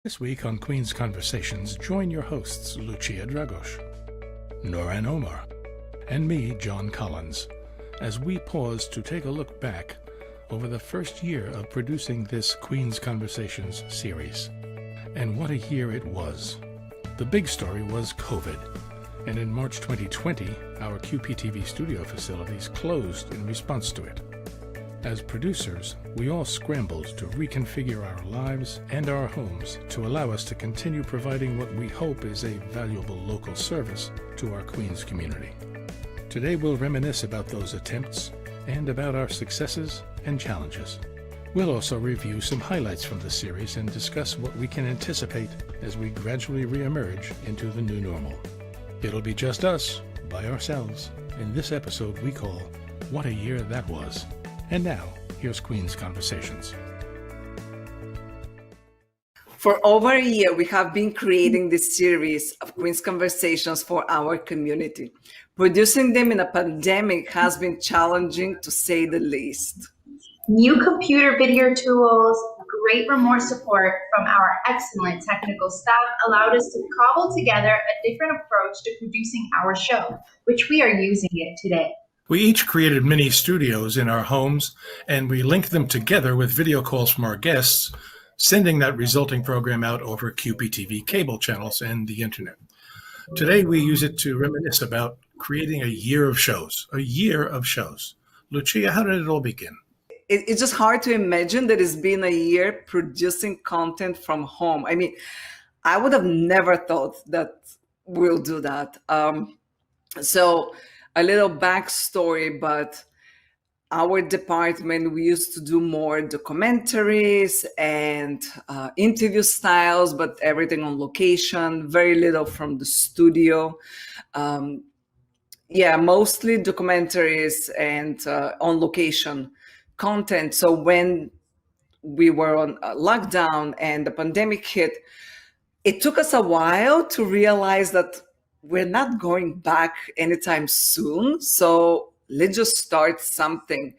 This week on Queen's Conversations, join your hosts Lucia Dragos, Noran Omar, and me, John Collins, as we pause to take a look back over the first year of producing this Queen's Conversations series. And what a year it was. The big story was COVID, and in March 2020, our QPTV studio facilities closed in response to it. As producers, we all scrambled to reconfigure our lives and our homes to allow us to continue providing what we hope is a valuable local service to our Queens community. Today we'll reminisce about those attempts and about our successes and challenges. We'll also review some highlights from the series and discuss what we can anticipate as we gradually reemerge into the new normal. It'll be just us, by ourselves, in this episode we call What a Year That Was. And now, here's Queen's Conversations. For over a year, we have been creating this series of Queen's Conversations for our community. Producing them in a pandemic has been challenging, to say the least. New computer video tools, great remote support from our excellent technical staff allowed us to cobble together a different approach to producing our show, which we are using it today. We each created mini studios in our homes, and we linked them together with video calls from our guests, sending that resulting program out over QPTV cable channels and the internet. Today, we use it to reminisce about creating a year of shows. Lucia, how did it all begin? It's just hard to imagine that it's been a year producing content from home. I mean, I would have never thought that we'll do that. So a little backstory, but our department, we used to do more documentaries and interview styles, but everything on location, very little from the studio. Mostly documentaries and on location content. So when we were on lockdown and the pandemic hit, it took us a while to realize that we're not going back anytime soon. So let's just start something.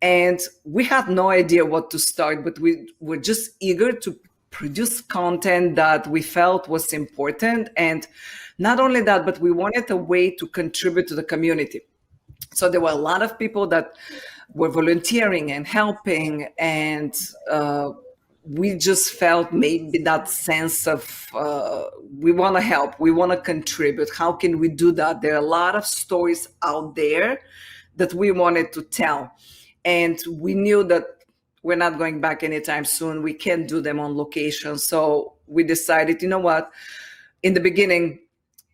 And we had no idea what to start, but we were just eager to produce content that we felt was important. And not only that, but we wanted a way to contribute to the community. So there were a lot of people that were volunteering and helping, and we just felt maybe that sense of we want to help, we want to contribute. How can we do that? There are a lot of stories out there that we wanted to tell, and we knew that we're not going back anytime soon. We can't do them on location. So we decided, you know what, in the beginning,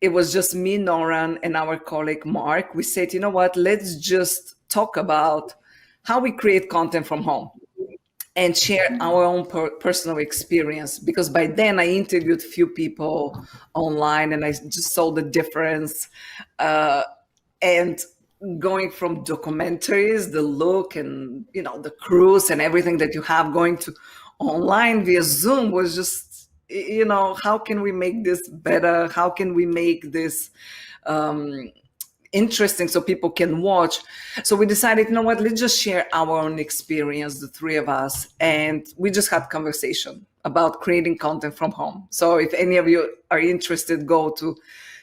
it was just me, Noran, and our colleague, Mark. We said, you know what, let's just talk about how we create content from home and share our own personal experience. Because by then I interviewed few people online and I just saw the difference. And going from documentaries, the look and, the crews and everything that you have, going to online via Zoom was just, how can we make this better? How can we make this interesting so people can watch? So we decided, you know what, let's just share our own experience, the three of us, and we just had conversation about creating content from home. So if any of you are interested, go to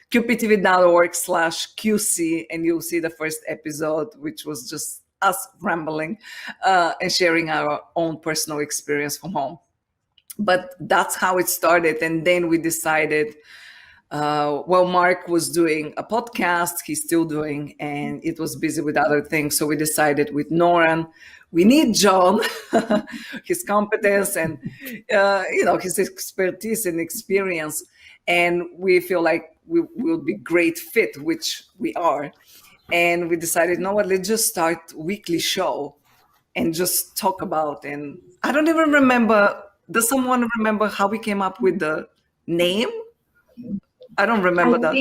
qptv.org/QC and you'll see the first episode, which was just us rambling and sharing our own personal experience from home. But that's how it started. And then we decided, Mark was doing a podcast, he's still doing, and it was busy with other things. So we decided with Noran, we need John, his competence and, his expertise and experience. And we feel like we will be great fit, which we are. And we decided, you know what, let's just start weekly show and just talk about. And I don't even remember, does someone remember how we came up with the name? I don't remember that.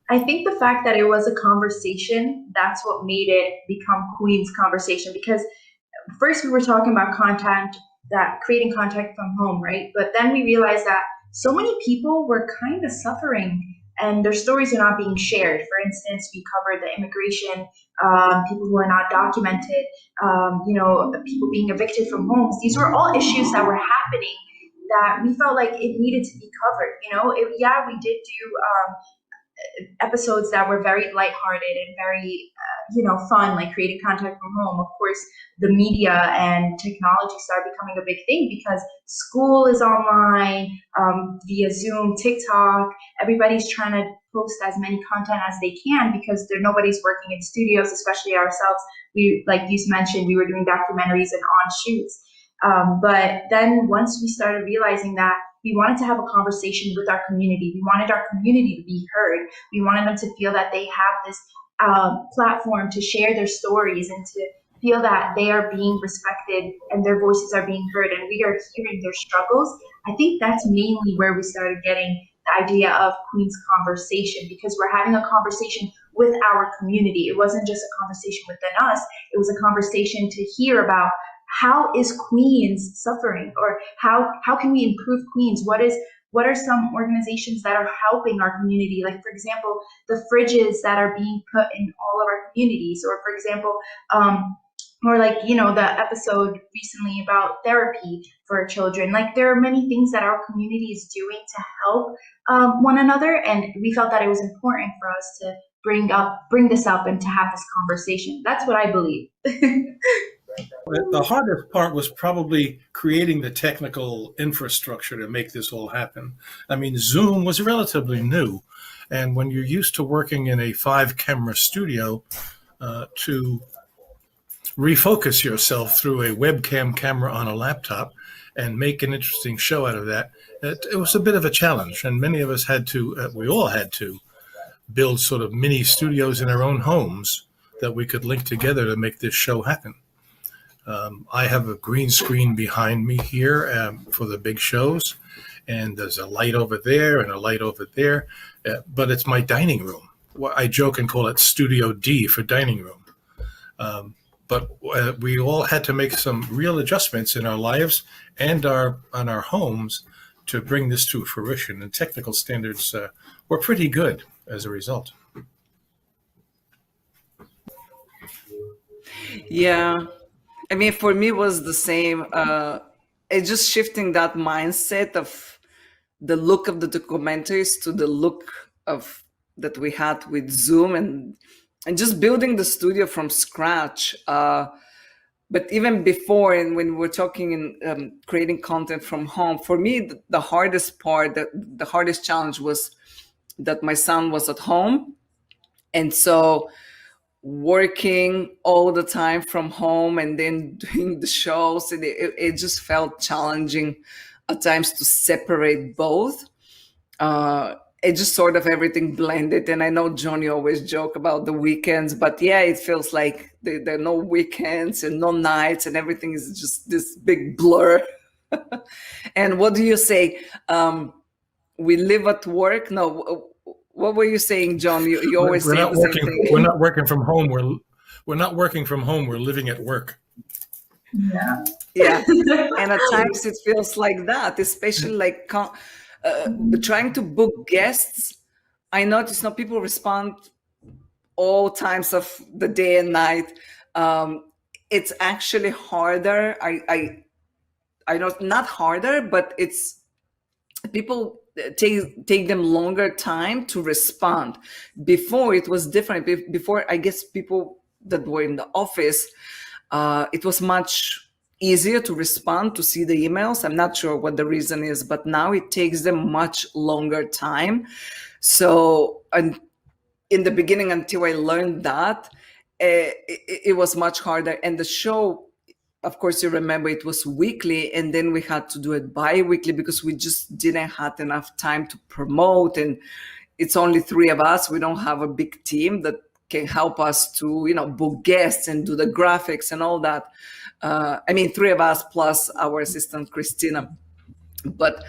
I think the fact that it was a conversation, that's what made it become Queen's Conversation. Because first we were talking about creating content from home, right? But then we realized that so many people were kind of suffering and their stories are not being shared. For instance, we covered the immigration, people who are not documented, people being evicted from homes. These were all issues that were happening that we felt like it needed to be covered. Yeah, we did do episodes that were very lighthearted and very, fun, like creating content from home. Of course, the media and technology started becoming a big thing because school is online, via Zoom, TikTok. Everybody's trying to post as many content as they can because nobody's working in studios, especially ourselves. We, like you mentioned, we were doing documentaries and on shoots. But then once we started realizing that we wanted to have a conversation with our community, we wanted our community to be heard. We wanted them to feel that they have this platform to share their stories and to feel that they are being respected and their voices are being heard and we are hearing their struggles. I think that's mainly where we started getting the idea of Queen's Conversation, because we're having a conversation with our community. It wasn't just a conversation within us. It was a conversation to hear about how is Queens suffering, or how can we improve Queens? What are some organizations that are helping our community? Like, for example, the fridges that are being put in all of our communities, or for example, or like, the episode recently about therapy for children. Like, there are many things that our community is doing to help one another, and we felt that it was important for us to bring this up and to have this conversation. That's what I believe. The hardest part was probably creating the technical infrastructure to make this all happen. I mean, Zoom was relatively new, and when you're used to working in a 5-camera studio, to refocus yourself through a webcam camera on a laptop and make an interesting show out of that, it was a bit of a challenge. And many of us we all had to build sort of mini studios in our own homes that we could link together to make this show happen. I have a green screen behind me here for the big shows, and there's a light over there and a light over there, but it's my dining room. I joke and call it Studio D for dining room. But we all had to make some real adjustments in our lives and on our homes to bring this to fruition, and technical standards were pretty good as a result. Yeah. I mean, for me, it was the same. It's just shifting that mindset of the look of the documentaries to the look of that we had with Zoom, and just building the studio from scratch. But even before, and when we're talking in creating content from home, for me, the hardest part, the hardest challenge was that my son was at home, and so working all the time from home and then doing the shows, and it just felt challenging at times to separate both. It just sort of everything blended, and I know Johnny always joke about the weekends, but yeah, it feels like there are no weekends and no nights, and everything is just this big blur. And what do you say? We live at work? No, what were you saying, John? You always say the same thing. We're not working from home. We're not working from home. We're living at work. Yeah. Yeah. And at times it feels like that, especially like trying to book guests. I notice now people respond all times of the day and night. It's actually harder. I know, not harder, but it's people take them longer time to respond. Before it was different. Before, I guess people that were in the office, it was much easier to respond, to see the emails. I'm not sure what the reason is, but now it takes them much longer time. So, and in the beginning, until I learned that, it was much harder. And the show, of course, you remember it was weekly, and then we had to do it bi-weekly because we just didn't have enough time to promote. And it's only 3 of us. We don't have a big team that can help us to, book guests and do the graphics and all that. I mean, 3 of us plus our assistant, Christina. But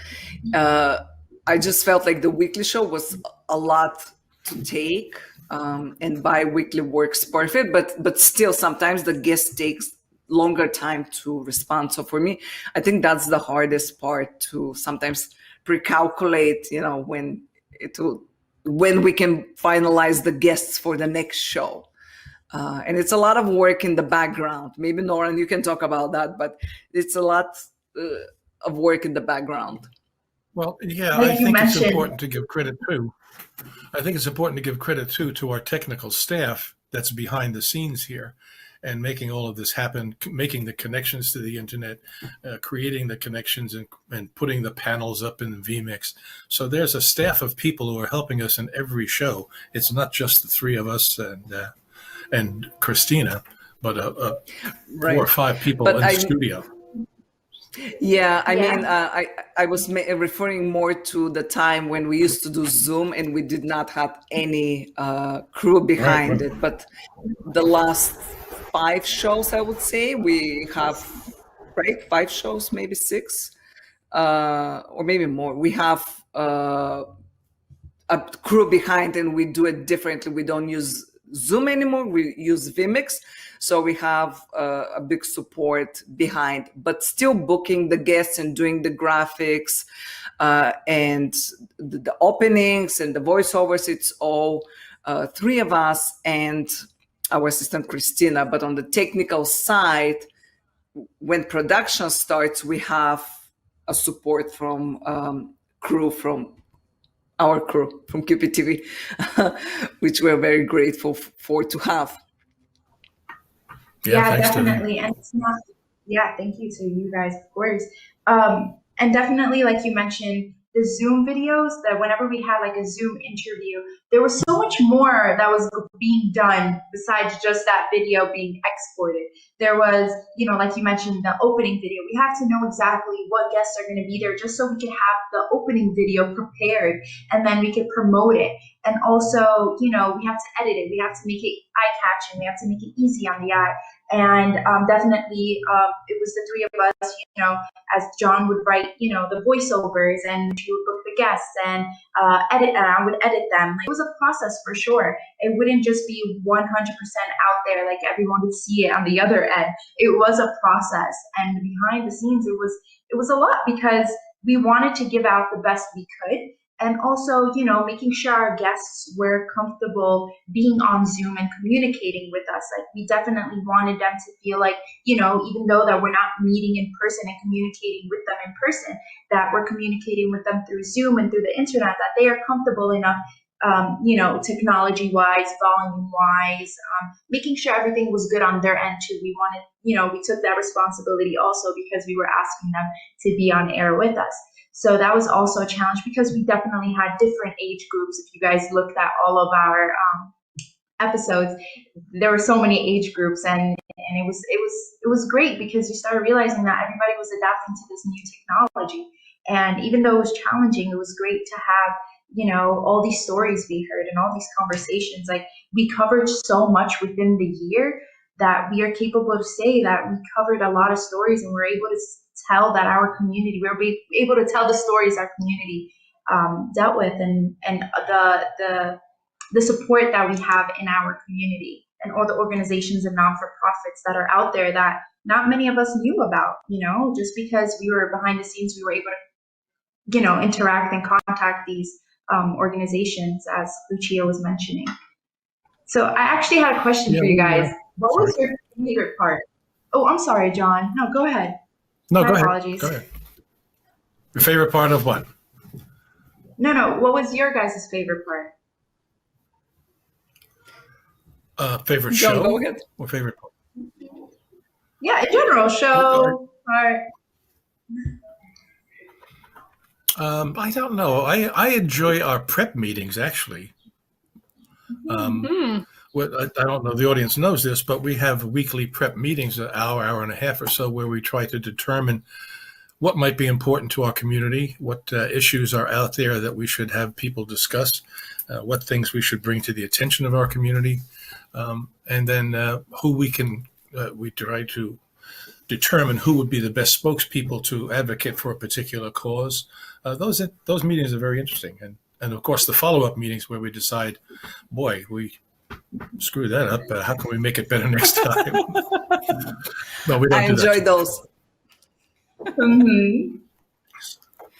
I just felt like the weekly show was a lot to take, and bi-weekly works perfect. But still, sometimes the guest takes longer time to respond. So for me, I think that's the hardest part, to sometimes pre-calculate, when we can finalize the guests for the next show. And it's a lot of work in the background. Maybe Noran, you can talk about that, but it's a lot of work in the background. Well, yeah, Like I you think it's mentioned, important to give credit too. I think it's important to give credit too to our technical staff that's behind the scenes here and making all of this happen, making the connections to the internet, creating the connections and putting the panels up in vMix. So there's a staff of people who are helping us in every show. It's not just the three of us and Christina, but 4 or 5 people But in the studio. Yeah, I yeah, mean, I was referring more to the time when we used to do Zoom and we did not have any crew Right, behind right. it. But the last 5 shows, I would say, we have, right, 5 shows, maybe 6, or maybe more. We have a crew behind and we do it differently. We don't use Zoom anymore. We use vMix. So we have a big support behind, but still booking the guests and doing the graphics and the openings and the voiceovers. It's all 3 of us and our assistant Christina. But on the technical side, when production starts, we have a support from crew from our crew from QPTV, which we're very grateful for to have. yeah, Thanks to them. definitely. And it's not, yeah, thank you to you guys, of course. And definitely, like you mentioned, the Zoom videos, that whenever we had like a Zoom interview, there was so much more that was being done besides just that video being exported. There was, like you mentioned, the opening video. We have to know exactly what guests are going to be there just so we can have the opening video prepared and then we can promote it. And also, we have to edit it. We have to make it eye-catching. We have to make it easy on the eye. And definitely, it was the 3 of us, as John would write, the voiceovers, and she would book the guests and edit, and I would edit them. It was a process for sure. It wouldn't just be 100% out there like everyone would see it on the other end. It was a process, and behind the scenes, it was a lot because we wanted to give out the best we could. And also, making sure our guests were comfortable being on Zoom and communicating with us. Like, we definitely wanted them to feel like, even though that we're not meeting in person and communicating with them in person, that we're communicating with them through Zoom and through the internet, that they are comfortable enough, technology-wise, volume-wise, making sure everything was good on their end too. We wanted, we took that responsibility also because we were asking them to be on air with us. So that was also a challenge because we definitely had different age groups. If you guys looked at all of our episodes, there were so many age groups, and it was great because you started realizing that everybody was adapting to this new technology. And even though it was challenging, it was great to have, all these stories we heard and all these conversations. Like, we covered so much within the year that we are capable to say that we covered a lot of stories, and we're able to tell that our community, we're able to tell the stories our community dealt with, and the support that we have in our community, and all the organizations and non-for-profits that are out there that not many of us knew about. Just because we were behind the scenes, we were able to interact and contact these organizations, as Lucia was mentioning. So I actually had a question for you guys. What was your favorite part? Oh, I'm sorry, John. No, go ahead. No, My go apologies. ahead. Go ahead. Your favorite part of what? No. What was your guys' favorite part? Favorite John, show? go ahead. Or favorite part? Yeah, in general, show. I don't know. I enjoy our prep meetings, actually. I don't know if the audience knows this, but we have weekly prep meetings, an hour and a half or so, where we try to determine what might be important to our community, what issues are out there that we should have people discuss, what things we should bring to the attention of our community, and then who we try to determine who would be the best spokespeople to advocate for a particular cause. Those meetings are very interesting. And of course, the follow-up meetings where we decide, boy, we screwed that up. How can we make it better next time? No, we don't. I enjoy those. Mm-hmm.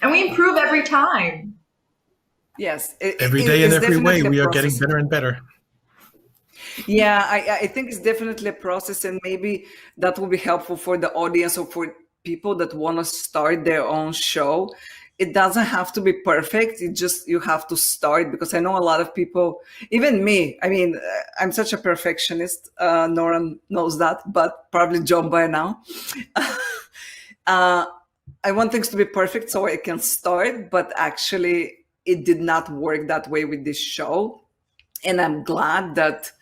And we improve every time. Yes. Every day in every way, we are getting better and better. Yeah, I think it's definitely a process, and maybe that will be helpful for the audience or for people that want to start their own show, it doesn't have to be perfect. It just, you have to start, because I know a lot of people, even me, I mean, I'm such a perfectionist. Nora knows that, but probably John by now. I want things to be perfect so I can start, but actually it did not work that way with this show. And I'm glad that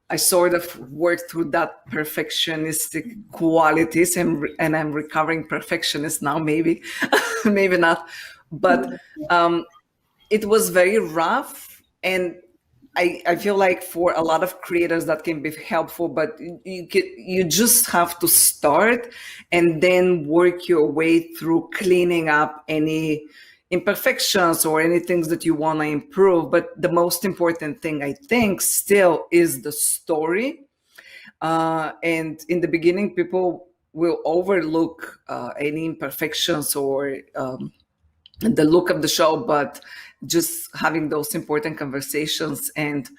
I sort of worked through that perfectionistic qualities, and I'm recovering perfectionist now, maybe, maybe not. But it was very rough, and I feel like for a lot of creators that can be helpful, but you just have to start and then work your way through cleaning up any imperfections or any things that you want to improve. But the most important thing, I think, still is the story. And in the beginning, people will overlook any imperfections or the look of the show, but just having those important conversations. And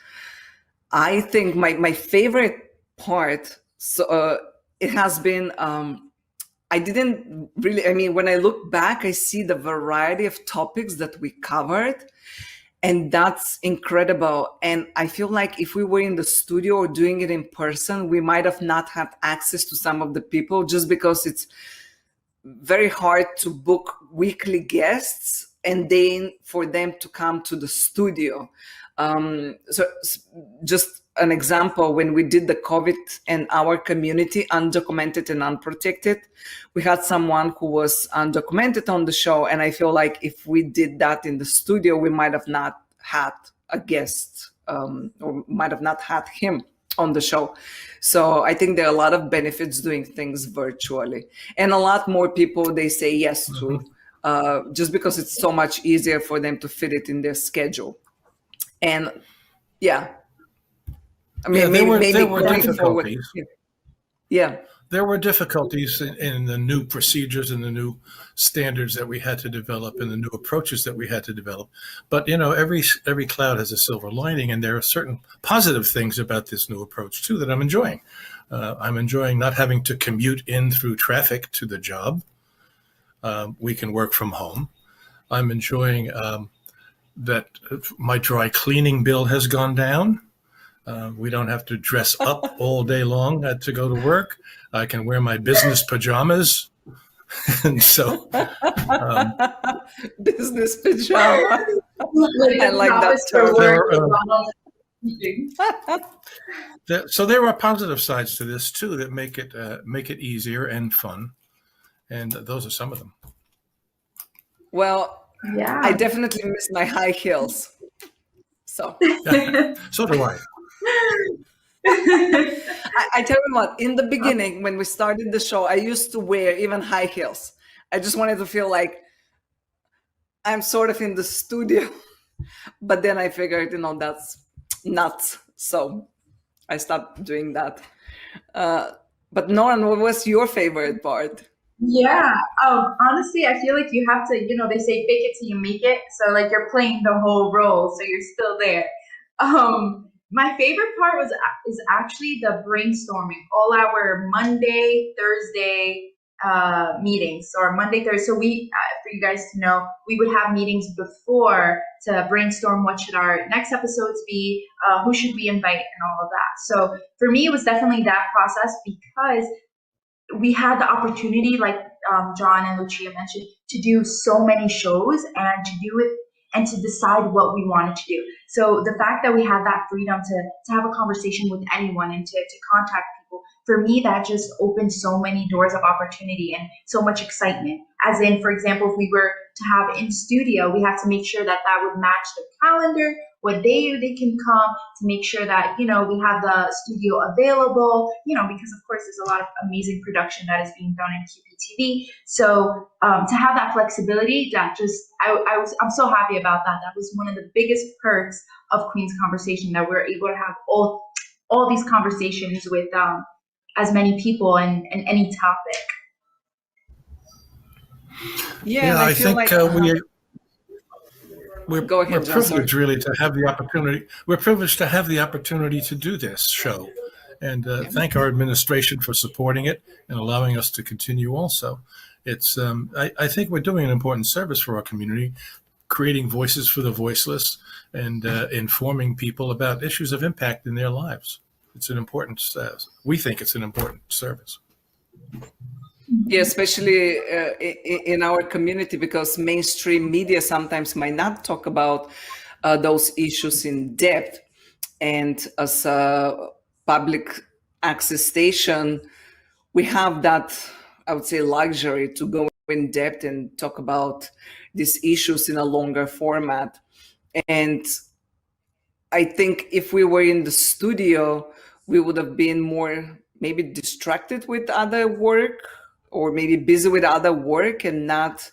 I think my favorite part, so it has been, I didn't really, I mean, when I look back, I see the variety of topics that we covered, and that's incredible. And I feel like if we were in the studio or doing it in person, we might have not had access to some of the people, just because it's very hard to book weekly guests and then for them to come to the studio. So just an example, when we did the COVID and our community, undocumented and unprotected, we had someone who was undocumented on the show. And I feel like if we did that in the studio, we might have not had a guest, or might have not had him on the show. So I think there are a lot of benefits doing things virtually, and a lot more people, they say yes to, just because it's so much easier for them to fit it in their schedule. And yeah, I mean, there were going forward. difficulties. Yeah. There were difficulties in the new procedures and the new standards that we had to develop and the new approaches that we had to develop. But, you know, every cloud has a silver lining, and there are certain positive things about this new approach, too, that I'm enjoying. I'm enjoying not having to commute in through traffic to the job. We can work from home. I'm enjoying that my dry cleaning bill has gone down. We don't have to dress up all day long to go to work. I can wear my business pajamas. And so business pajama. I like that term. So there are positive sides to this too that make it easier and fun, and those are some of them. Well, Yeah. I definitely miss my high heels. So So do I. I tell you what, in the beginning, when we started the show, I used to wear even high heels. I just wanted to feel like I'm sort of in the studio. But then I figured, you know, that's nuts. So I stopped doing that. But Noran, what was your favorite part? Yeah. Honestly, I feel like you have to, they say fake it till you make it. So like you're playing the whole role, so you're still there. My favorite part is actually the brainstorming. All our Monday, Thursday meetings, or Monday, Thursday. So we, for you guys to know, we would have meetings before to brainstorm what should our next episodes be, who should we invite, and all of that. So for me, it was definitely that process, because we had the opportunity, like John and Lucia mentioned, to do so many shows and to do it and to decide what we wanted to do. So the fact that we had that freedom to have a conversation with anyone and to contact people, for me, that just opened so many doors of opportunity and so much excitement. As in, for example, if we were to have in studio, we have to make sure that would match the calendar, what day they can come, to make sure that, we have the studio available, because of course there's a lot of amazing production that is being done in QPTV. So to have that flexibility, that just, I'm so happy about that. That was one of the biggest perks of Queen's Conversation, that we're able to have all these conversations with as many people and any topic. Yeah, I think like, we're privileged really to have the opportunity. We're privileged to have the opportunity to do this show, And thank our administration for supporting it and allowing us to continue also. It's I think we're doing an important service for our community, creating voices for the voiceless and informing people about issues of impact in their lives. It's an important, we think it's an important service. Yeah, especially in our community, because mainstream media sometimes might not talk about those issues in depth. And as a public access station, we have that, I would say, luxury to go in depth and talk about these issues in a longer format. And I think if we were in the studio, we would have been more maybe distracted with other work, or maybe busy with other work, and not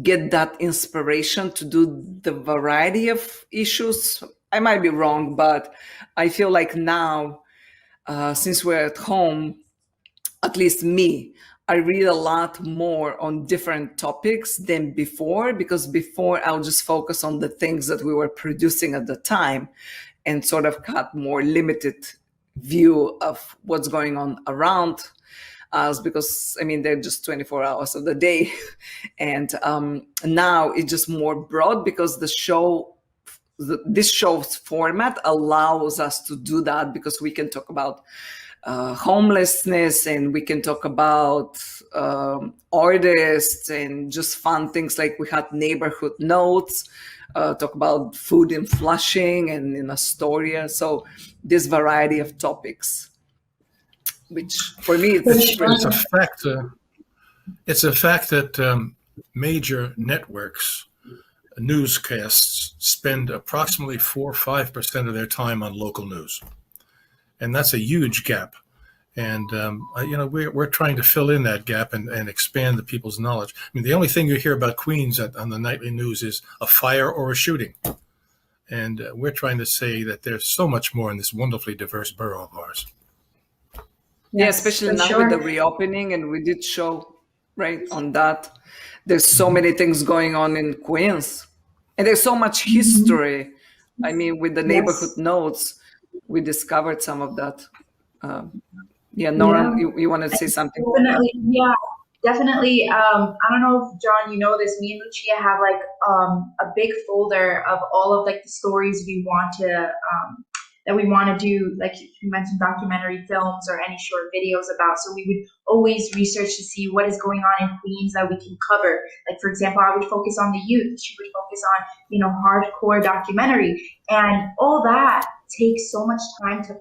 get that inspiration to do the variety of issues. I might be wrong, but I feel like now, since we're at home, at least me, I read a lot more on different topics than before, because before I'll just focus on the things that we were producing at the time and sort of got more limited view of what's going on around us, because I mean, they're just 24 hours of the day. And now it's just more broad, because this show's format allows us to do that, because we can talk about homelessness, and we can talk about artists and just fun things, like we had neighborhood notes, talk about food in Flushing and in Astoria. So this variety of topics, which for me it's a fact. It's a fact that major networks, newscasts, spend approximately 4 or 5% of their time on local news, and that's a huge gap. And we're trying to fill in that gap and expand the people's knowledge. I mean, the only thing you hear about Queens on the nightly news is a fire or a shooting, and we're trying to say that there's so much more in this wonderfully diverse borough of ours. Yeah, especially now with the reopening, and we did show right on that. There's so many things going on in Queens, and there's so much history. I mean, with the neighborhood notes, we discovered some of that. Nora, you wanted to say something? Definitely. I don't know if John, you know this. Me and Lucia have like a big folder of all of like the stories we want to do, like you mentioned, documentary films or any short videos about. So we would always research to see what is going on in Queens that we can cover. Like, for example, I would focus on the youth. She would focus on, hardcore documentary, and all that takes so much time to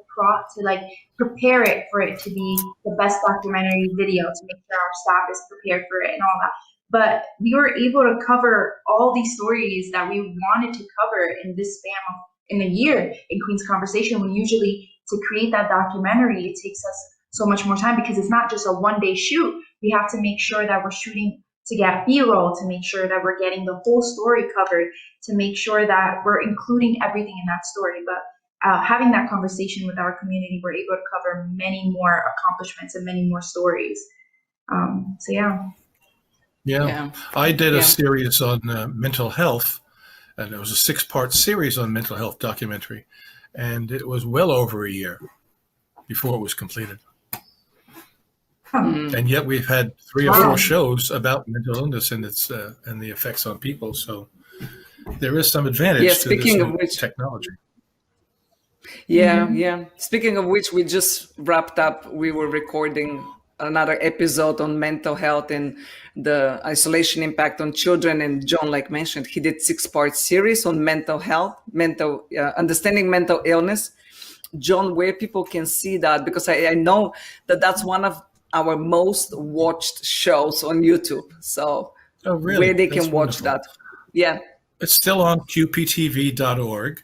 prepare it for it to be the best documentary video, to make sure our staff is prepared for it and all that. But we were able to cover all these stories that we wanted to cover in this span of in a year in Queen's Conversation, when usually to create that documentary, it takes us so much more time, because it's not just a one-day shoot. We have to make sure that we're shooting to get B-roll, to make sure that we're getting the whole story covered, to make sure that we're including everything in that story. But having that conversation with our community, we're able to cover many more accomplishments and many more stories. I did a series on mental health, and it was a 6-part series on mental health documentary, and it was well over a year before it was completed. And yet we've had 3 or 4 shows about mental illness and its and the effects on people. So there is some advantage to this technology. Speaking of which, we just wrapped up. We were recording another episode on mental health and the isolation impact on children. And John, like mentioned, he did 6-part series on mental health, understanding mental illness. John, where people can see that, because I know that that's one of our most watched shows on YouTube. So where they can watch that. Yeah. It's still on QPTV.org,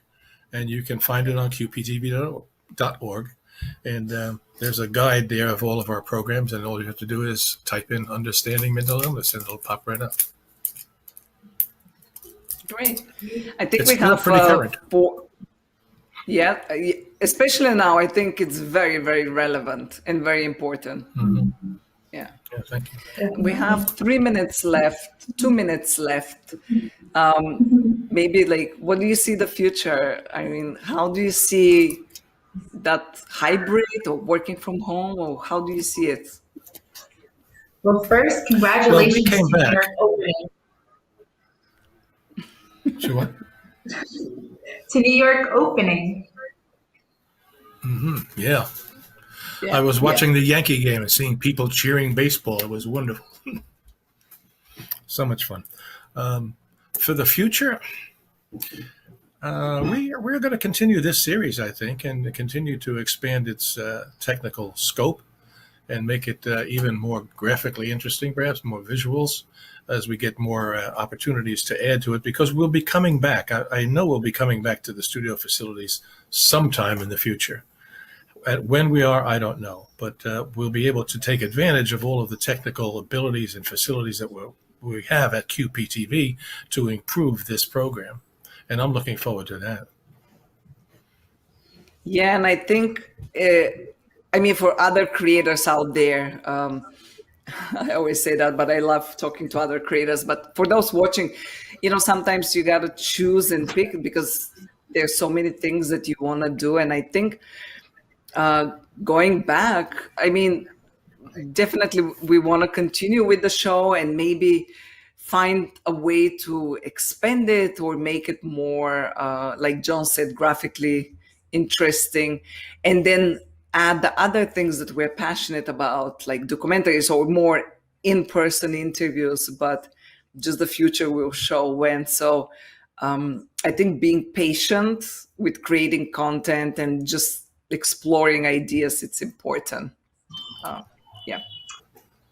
and you can find it on QPTV.org. And there's a guide there of all of our programs, and all you have to do is type in understanding mental illness, and it'll pop right up. Great. I think we have pretty current. Especially now, I think it's very, very relevant and very important. Yeah, thank you. We have 3 minutes left, 2 minutes left. Maybe what do you see the future? I mean, how do you see that hybrid or working from home, or how do you see it? Well, first, Well, we congratulations came to New back. York opening. To what? To New York opening. Yeah. I Yeah, was yeah. watching the Yankee game and seeing people cheering baseball. It was wonderful. So much fun. For the future, we're going to continue this series, I think, and continue to expand its technical scope and make it even more graphically interesting, perhaps more visuals, as we get more opportunities to add to it. Because we'll be coming back. I know we'll be coming back to the studio facilities sometime in the future. When we are, I don't know, but we'll be able to take advantage of all of the technical abilities and facilities that we have at QPTV to improve this program. And I'm looking forward to that. Yeah, and I think, I mean, for other creators out there, I always say that, but I love talking to other creators. But for those watching, sometimes you got to choose and pick because there's so many things that you want to do. And I think going back, I mean, definitely we want to continue with the show and maybe find a way to expand it or make it more, like John said, graphically interesting, and then add the other things that we're passionate about, like documentaries or more in-person interviews. But just the future will show when. So I think being patient with creating content and just exploring ideas, it's important. Yeah.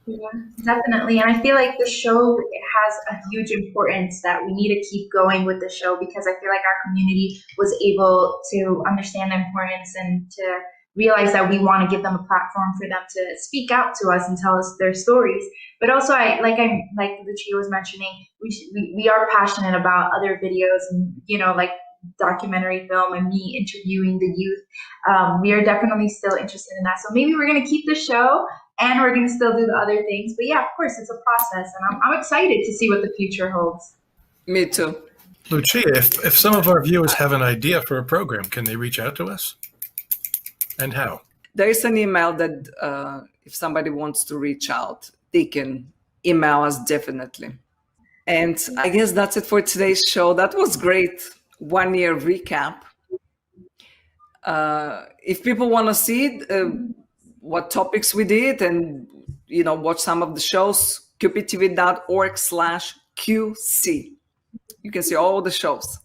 Yeah, definitely. And I feel like the show has a huge importance that we need to keep going with the show because I feel like our community was able to understand the importance and to realize that we want to give them a platform for them to speak out to us and tell us their stories. But also, like Lucia was mentioning, we are passionate about other videos and like documentary film and me interviewing the youth. We are definitely still interested in that. So maybe we're going to keep the show and we're going to still do the other things. But yeah, of course, it's a process, and I'm excited to see what the future holds. Me too. Lucia, if some of our viewers have an idea for a program, can they reach out to us? And how? There is an email that if somebody wants to reach out, they can email us definitely. And I guess that's it for today's show. That was great. 1 year recap. If people want to see what topics we did and watch some of the shows, qptv.org/QC. You can see all the shows.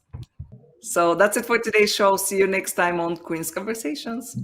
So that's it for today's show. See you next time on Queen's Conversations.